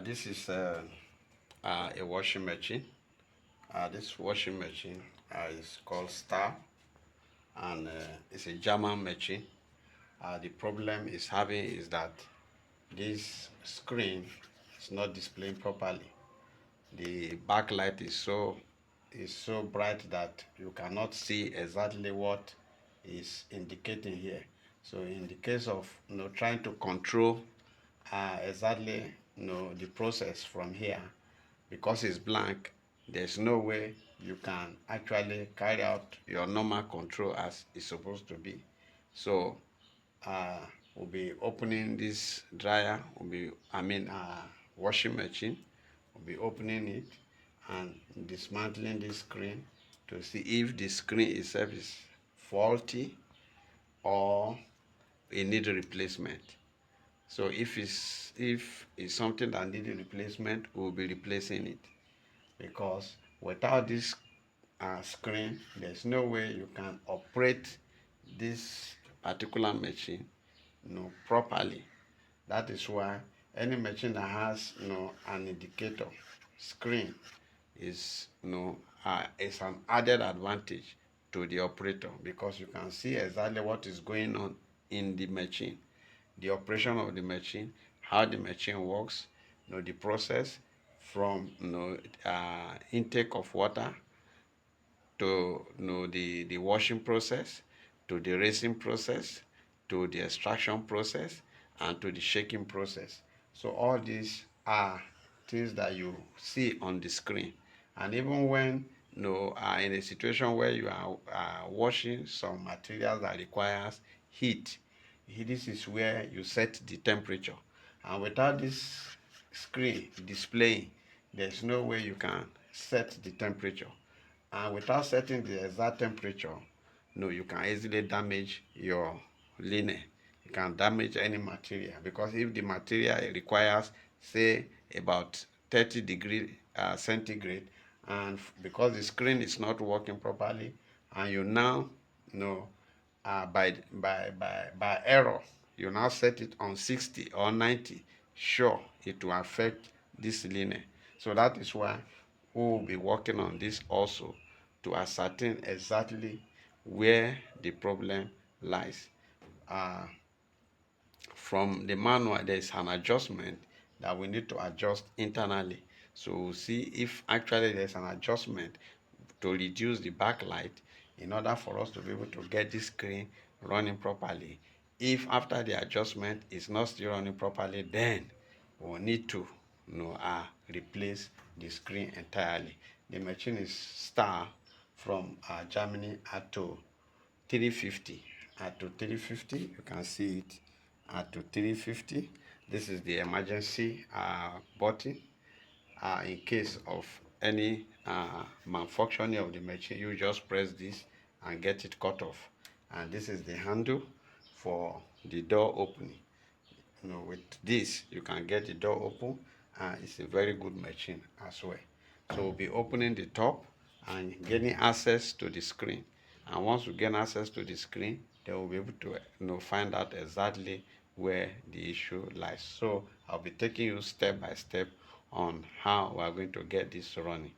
This is a washing machine. This washing machine is called STAHL, and it's a German machine. The problem it's having is that this screen is not displaying properly. The backlight is so bright that you cannot see exactly what is indicating here. So in the case of trying to control exactly the process from here, because it's blank, there's no way you can actually carry out your normal control as it's supposed to be. So uh, we'll be opening this dryer, washing machine. We'll be opening it and dismantling this screen to see if the screen itself is faulty or it needs replacement. So if it's something that needs replacement, we'll be replacing it, because without this screen, there's no way you can operate this particular machine properly. That is why any machine that has an indicator screen is an added advantage to the operator, because you can see exactly what is going on in the machine, the operation of the machine, how the machine works, the process from intake of water to the washing process, to the rinsing process, to the extraction process, and to the shaking process. So all these are things that you see on the screen. And even when are in a situation where you are washing some materials that requires heat, this is where you set the temperature. And without this screen displaying, there's no way you can set the temperature. And without setting the exact temperature, you can easily damage your linen. You can damage any material, because if the material requires, say, about 30 degree centigrade, and because the screen is not working properly, and you now by error you now set it on 60 or 90, sure, it will affect this linen. So that is why we will be working on this also, to ascertain exactly where the problem lies. From the manual, there is an adjustment that we need to adjust internally. So we'll see if actually there's an adjustment to reduce the backlight, in order for us to be able to get this screen running properly. If after the adjustment it's not still running properly, then we'll need to replace the screen entirely. The machine is STAHL from Germany at to 350. At to 350, you can see it at to 350. This is the emergency button. In case of any malfunctioning of the machine, you just press this and get it cut off. And this is the handle for the door opening. With this you can get the door open, and it's a very good machine as well. So we'll be opening the top and getting access to the screen, and once we gain access to the screen, then we'll be able to find out exactly where the issue lies. So I'll be taking you step by step on how we are going to get this running.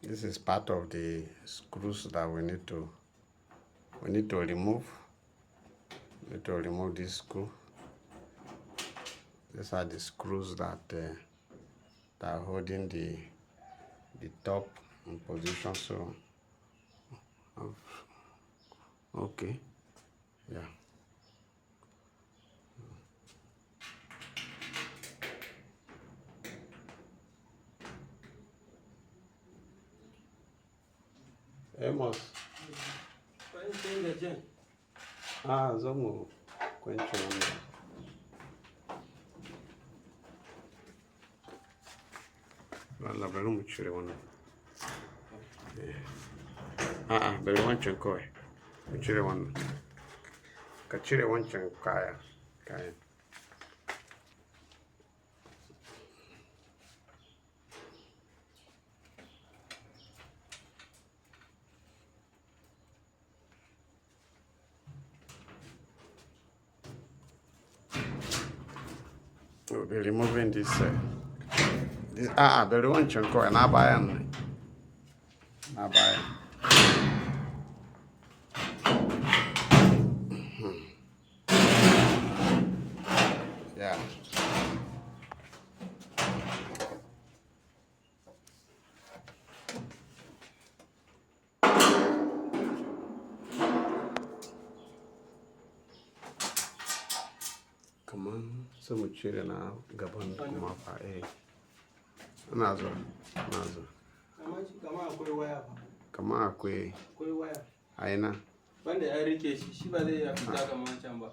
This is part of the screws that we need to remove. We need to remove this screw. These are the screws that are holding the top in position. So okay, yeah. Amos. Zomo. Wala bari mu cire wannan. Bari wancan kawai. Mu cire wannan. Ka cire wancan kayan. We'll be removing this. But one chunko and Abayan. Yeah. Come on, so much children now. Gabon, come up. Nazo. Come on, kwe. Aina. Banda ya rike shi ba zai ya fita kamar can ba.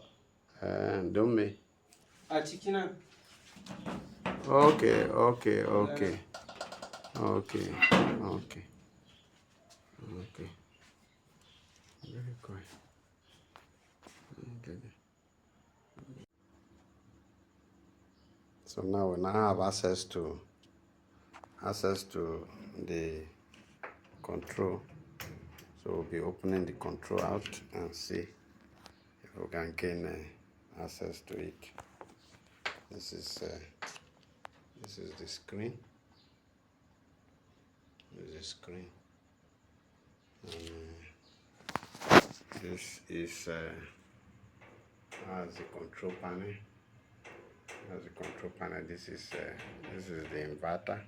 Don me? A ciki nan. Okay. Very good. Okay. So now we have access to the control. So we'll be opening the control out and see if we can gain access to it. This is the screen. This is the screen. And, this is the control panel. That's the control panel. This is the inverter.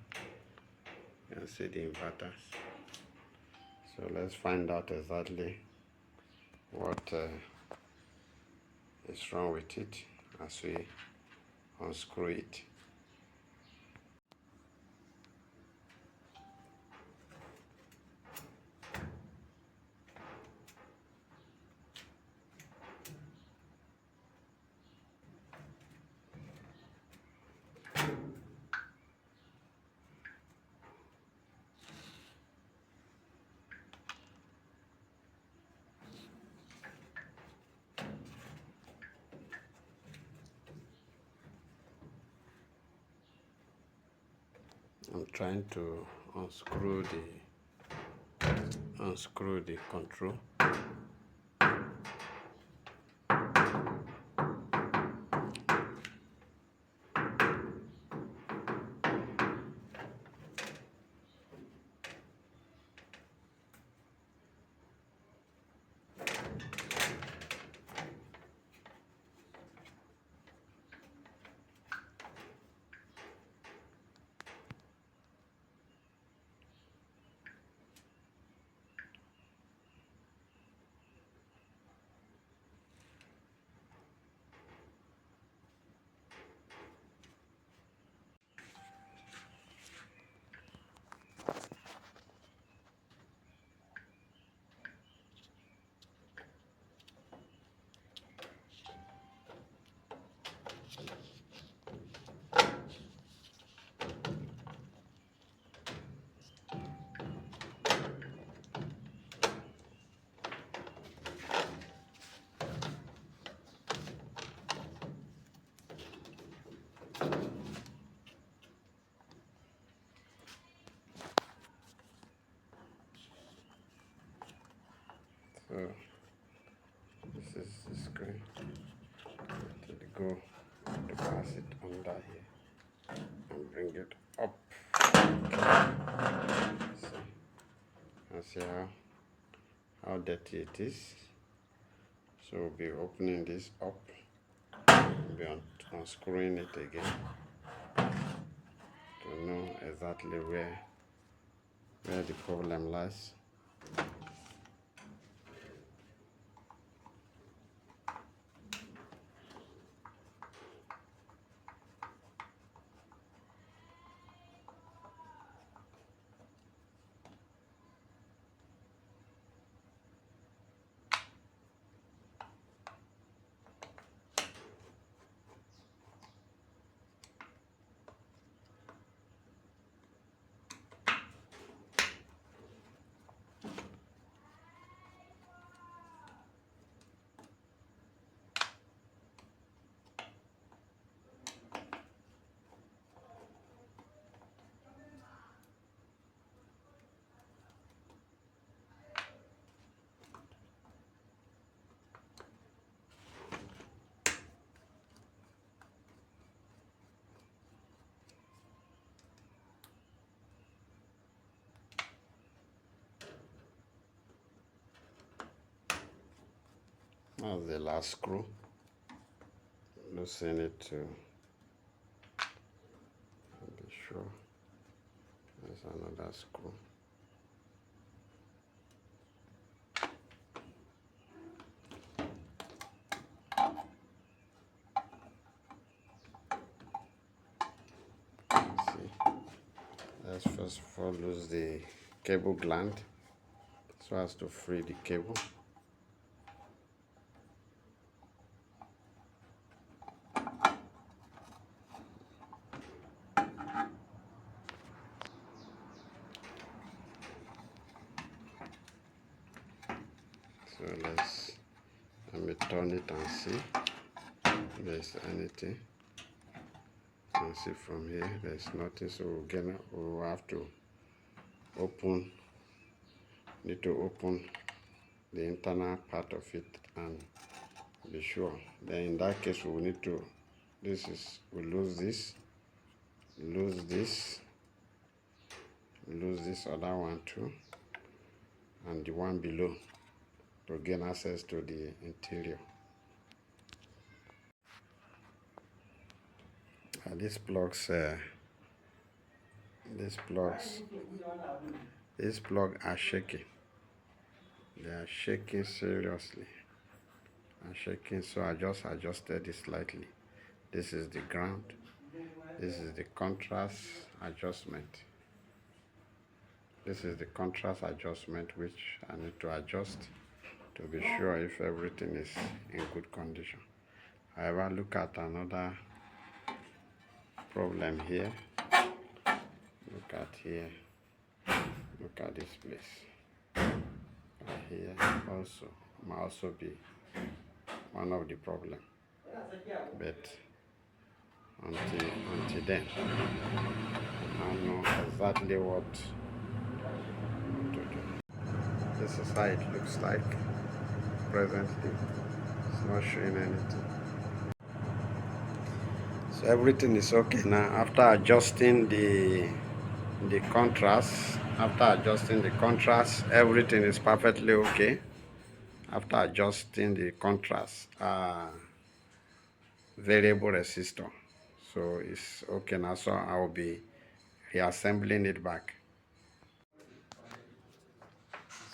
You can see the inverters. So let's find out exactly what is wrong with it as we unscrew it. I'm trying to unscrew the control. So this is the screen. Go to pass it under here and bring it up. See how dirty it is. So we'll be opening this up. We'll be unscrewing it again to know exactly where the problem lies. That's the last screw. Loosen it to be sure. There's another screw. Let's first of all lose the cable gland so as to free the cable. So let me turn it and see if there's anything. You can see from here there's nothing, so we'll have to need to open the internal part of it and be sure. Then in that case we will need to, we lose this other one too, and the one below, to gain access to the interior. These plugs are shaking. They are shaking seriously. So I just adjusted it slightly. This is the ground. This is the contrast adjustment. This is the contrast adjustment which I need to adjust to be sure if everything is in good condition. However, look at another problem here. Look at here. Look at this place. Here also might also be one of the problem. But until then, I know exactly what to do. This is how it looks like presently. It's not showing anything. So everything is okay now after adjusting the contrast. Everything is perfectly okay. After adjusting the contrast variable resistor, so it's okay now. So I will be reassembling it back.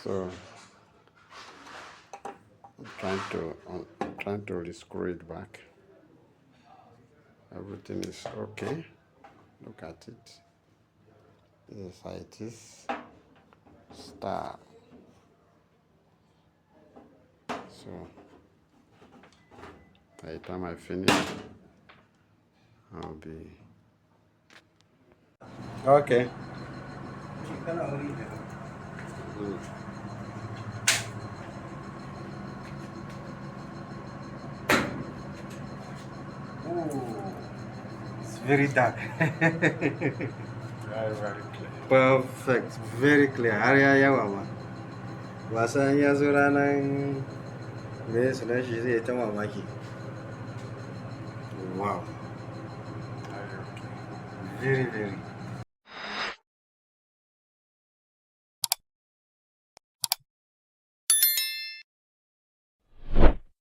So I'm trying to rescrew it back. Everything is okay. Look at it. This is how it is. STAHL. So by the time I finish, I'll be okay. It's very dark. Very, very clear. Perfect. Very clear. Har ya yawa ma. Wasan ya zo ranar me sunan shi zai ta mamaki. Wow. Very, very.